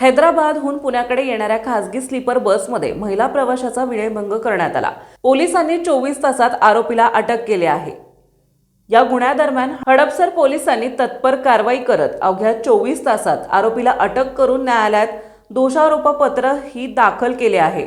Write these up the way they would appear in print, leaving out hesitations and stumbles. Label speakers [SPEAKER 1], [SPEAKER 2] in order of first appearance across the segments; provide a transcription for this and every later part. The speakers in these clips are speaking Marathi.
[SPEAKER 1] हैदराबादहून पुण्याकडे येणाऱ्या खासगी स्लीपर बसमध्ये महिला प्रवाशाचा विनयभंग करण्यात आला। पोलिसांनी 24 तासात आरोपीला अटक केली आहे। या गुन्ह्यादरम्यान हडपसर पोलिसांनी तत्पर कारवाई करत अवघ्या 24 तासात आरोपीला अटक करून न्यायालयात दोषारोपपत्र ही दाखल केले आहे।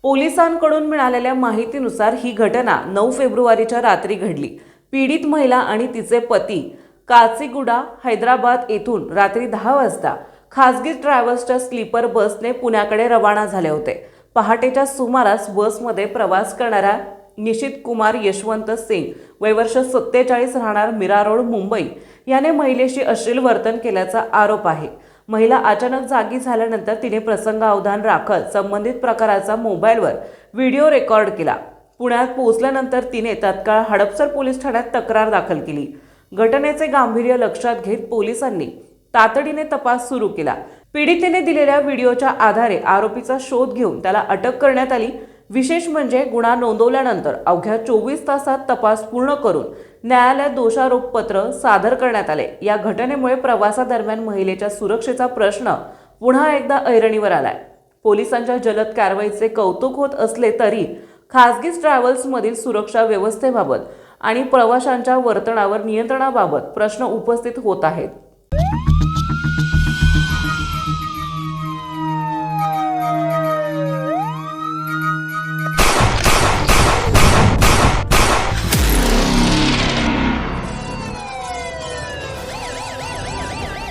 [SPEAKER 1] पोलिसांकडून मिळालेल्या माहितीनुसार ही घटना 9 फेब्रुवारीच्या रात्री घडली। पीडित महिला आणि तिचे पती काचीगुडा हैदराबाद येथून रात्री 10 वाजता खासगी ट्रॅव्हल्सच्या स्लीपर बसने पुण्याकडे रवाना झाले होते। पहाटेच्या सुमारास बसमध्ये प्रवास करणाऱ्या निशित कुमार यशवंत सिंग वय वर्ष 47 राहणार मीरा रोड मुंबई याने महिलेशी अश्लील वर्तन केल्याचा आरोप आहे। महिला अचानक जागी झाल्यानंतर तिने प्रसंगावधान राखत संबंधित प्रकाराचा मोबाईलवर व्हिडिओ रेकॉर्ड केला। पुण्यात पोहोचल्यानंतर तिने तत्काळ हडपसर पोलीस ठाण्यात तक्रार दाखल केली। घटनेचे गांभीर्य लक्षात घेत पोलिसांनी तातडीने तपास सुरू केला। पीडितेने दिलेल्या व्हिडिओच्या आधारे आरोपीचा शोध घेऊन त्याला अटक करण्यात आली। विशेष म्हणजे गुन्हा नोंदवल्यानंतर अवघ्या 24 तासात तपास पूर्ण करून न्यायालयात दोषारोपपत्र सादर करण्यात आले। या घटनेमुळे प्रवासादरम्यान महिलेच्या सुरक्षेचा प्रश्न पुन्हा एकदा ऐरणीवर आलाय। पोलिसांच्या जलद कारवाईचे कौतुक होत असले तरी खासगी ट्रॅव्हल्समधील सुरक्षा व्यवस्थेबाबत आणि प्रवाशांच्या वर्तनावर नियंत्रणाबाबत प्रश्न उपस्थित होत आहेत।